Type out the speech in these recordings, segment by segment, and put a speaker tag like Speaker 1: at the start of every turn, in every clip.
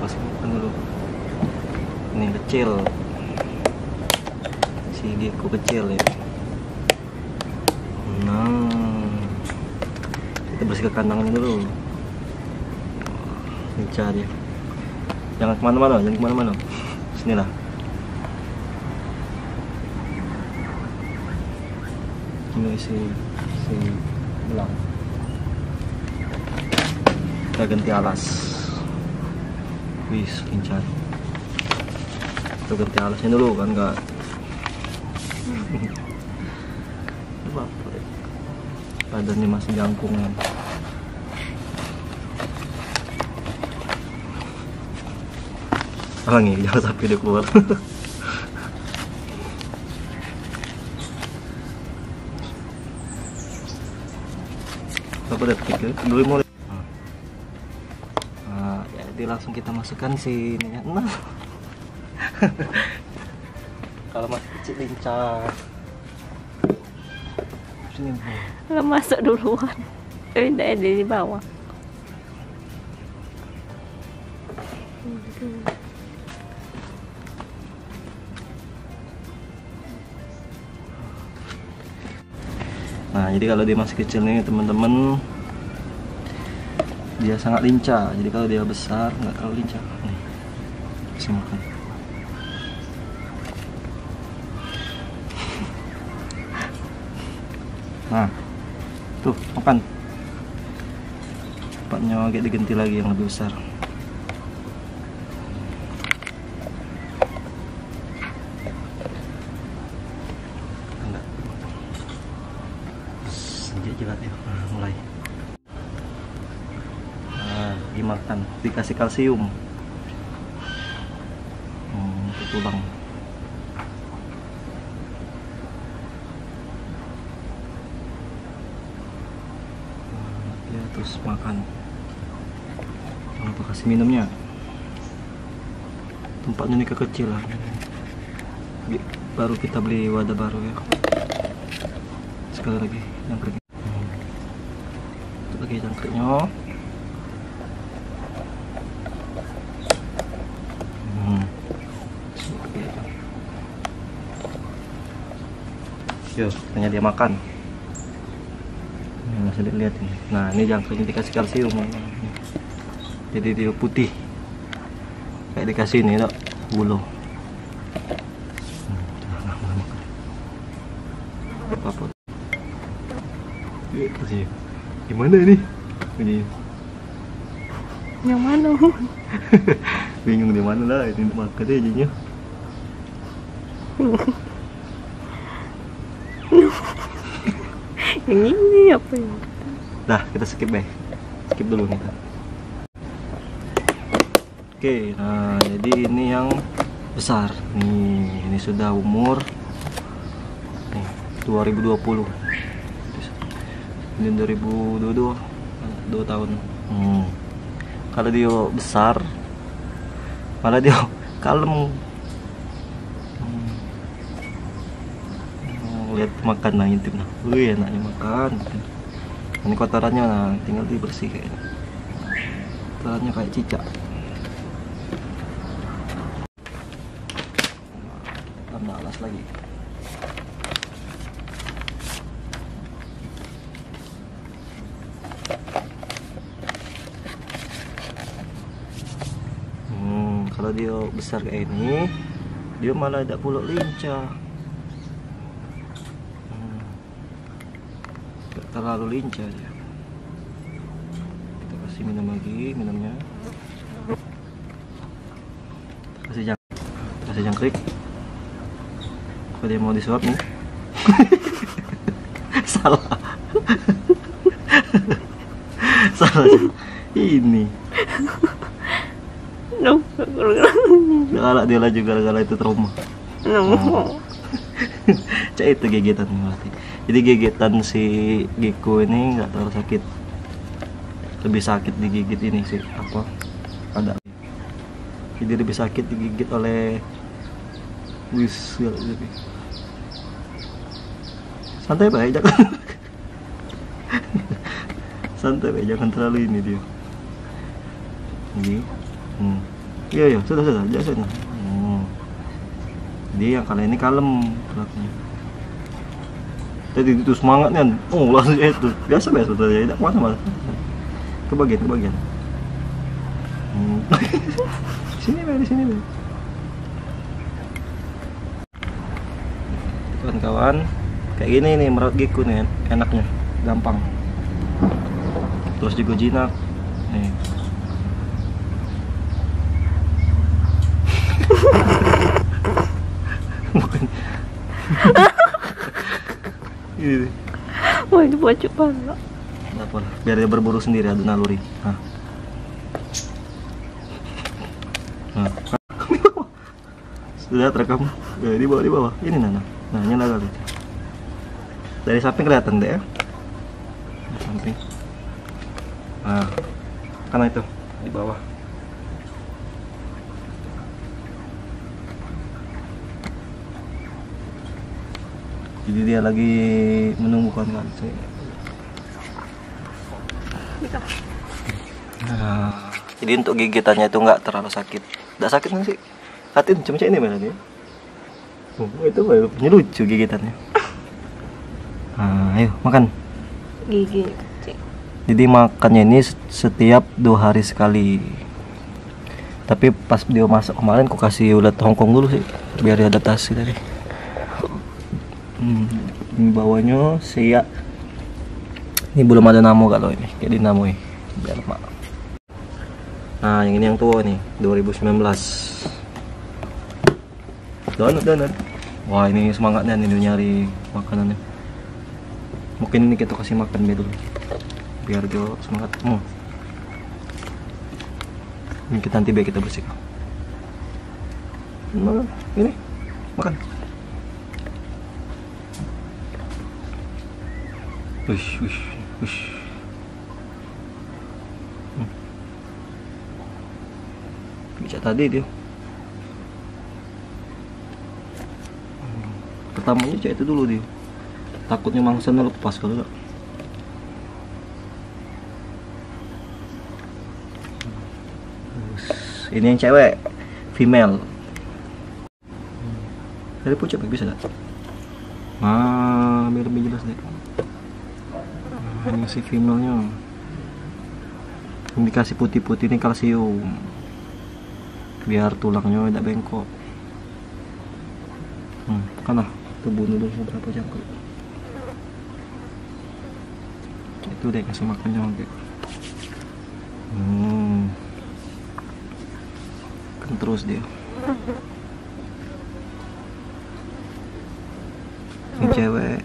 Speaker 1: kasih makan dulu. Ini kecil, si Gecko kecil ya. Nah, kita bersihkan kandangnya dulu. Lincah dia. Jangan kemana-mana, Sinilah. Ini si belang. Kita ganti alas. Wis, lincah. Kita ganti alasnya dulu kan, enggak. Badannya masih jangkung kan. Halangi, jangan sampai dia keluar. Berapa detik ya? Dulu mulai. Nah, jadi langsung kita masukkan si ininya. Nah. Kalau masih kecil lincah. Sini.
Speaker 2: Lo masuk duluan. Udah ada di bawah.
Speaker 1: Nah, jadi kalau dia masih kecil nih teman-teman, dia sangat lincah. Jadi kalau dia besar nggak terlalu lincah. Nih, bisa makan. Nah, tuh makan. Tempatnya agak diganti lagi yang lebih besar. Jilat ya, mulai. Nah, dimakan, dikasih kalsium. Itu tulang. Ya, terus makan. Jangan lupa kasih minumnya. Tempatnya ini kekecilan. Baru kita beli wadah baru ya. Sekali lagi jangkrik. Lagi jangkriknya. Yuk, hanya dia makan. Ini masih dilihat ini. Nah, ini jangkriknya dikasih kalsium. Jadi dia putih. Kayak dikasih ini, dok, bulu. Apa? Yuk, kasih. Gimana ini? Ini.
Speaker 2: Yang mana?
Speaker 1: Bingung di mana lah, ini makan aja jadinya.
Speaker 2: Yang ini apa ya?
Speaker 1: Dah, kita skip deh. Skip dulu kita. Oke, nah jadi ini yang besar. Nih, ini sudah umur nih 2020. Ini 2022, 2 tahun. Kalau dia besar, malah dia kalem. Lihat makan nah, intip nah. Wih, enaknya makan. Ini kotorannya nah, tinggal dibersihkan. Kotorannya kayak cicak. Tambah alas lagi. Kalau dia besar kayak ini, dia malah ada pulau lincah. Gak terlalu lincah dia. Kita kasih minum lagi, minumnya. Kasih jangkrik. Apa dia mau disuap nih? Salah. Salah. Ini.
Speaker 2: No.
Speaker 1: Galak dia lah juga gara-gara itu trauma.
Speaker 2: No.
Speaker 1: Cak itu gigitan berarti. Jadi gigitan si Gecko ini nggak terlalu sakit. Lebih sakit digigit ini sih apa? Ada. Jadi lebih sakit digigit oleh wis gitu. Santai baik jangan. Santai baik jangan terlalu ini dia. Ini. Iya, sudah, jangan. Jadi yang kali ini kalem perlakuannya. Tadi itu semangatnya, langsung itu biasa saja, tidak mana. Ke bagian. Sini, di sini. Kawan-kawan, kayak gini nih merawat Gekko nih, enaknya, gampang. Terus juga jinak, nih. Ini.
Speaker 2: Wah, itu buat pala.
Speaker 1: Apa lah, biar dia berburu sendiri, adu naluri. Sudah terekam. Ya, di bawah. Ini Nana. Nah, nyala kali. Dari samping kelihatan deh ya. Dari samping. Nah, karena itu di bawah. Jadi dia lagi menunggu kawan-kawan. Nah, jadi untuk gigitannya itu nggak terlalu sakit. Nggak sakit nggak sih? Hatin cuma ini mana nih? Itu punya lucu gigitannya. Nah, ayo makan.
Speaker 2: Gigi kecil.
Speaker 1: Jadi makannya ini setiap 2 hari sekali. Tapi pas dia masak kemarin, aku kasih ulat Hongkong dulu sih, biar dia adaptasi tadi. Ini bawahnya siap. Ini belum ada namo kalau ini, kayak dinamo ya, biar mak. Nah, yang ini yang tua nih, 2019. Donat. Wah, ini semangatnya nih nyari makanannya. Mungkin ini kita kasih makan dia dulu, biar dia semangat. Ini kita nanti biar kita bersihkan. Nah, ini makan. Wish. Bisa tadi dia. Pertamanya cek itu dulu dia. Takutnya mangsa lepas kalau enggak. Ini yang cewek, female. Dari pucuk bisa enggak? Biar lebih jelas deh. Ini si female-nya. Indikasi putih-putih ini kalsium. Biar tulangnya tidak bengkok. Kan lah, tubuh dulu beberapa jam. Itu deh kasih makan jangkrik. Kan terus dia. Ini cewek.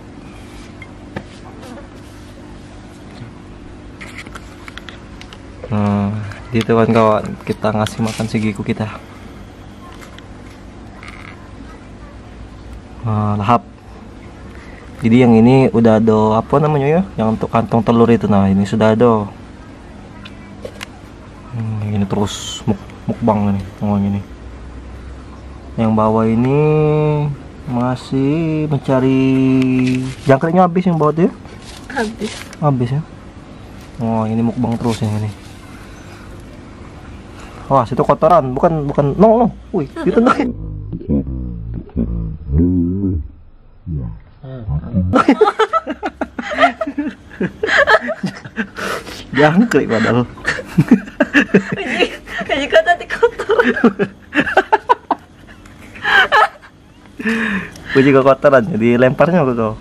Speaker 1: Nah, gitu kawan-kawan, kita ngasih makan si Gekko kita. Lahap. Jadi yang ini udah ada apa namanya ya, yang untuk kantong telur itu. Nah, ini sudah ada. Ini terus mukbang nih, ini. Yang bawah ini masih mencari jangkriknya, habis yang bawah tuh ya? Habis ya. Oh, ini mukbang terus yang ini. Wah, situ kotoran, bukan no. Wih, itu no. Jangkrik padahal.
Speaker 2: Kayak kata di kotor.
Speaker 1: Gue juga kotoran, jadi lemparnya ke kau.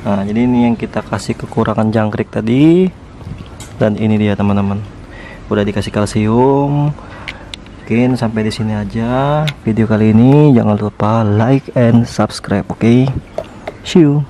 Speaker 1: Nah, jadi ini yang kita kasih kekurangan jangkrik tadi. Dan ini dia teman-teman, udah dikasih kalsium. Mungkin sampai di sini aja video kali ini. Jangan lupa like and subscribe, oke? See you.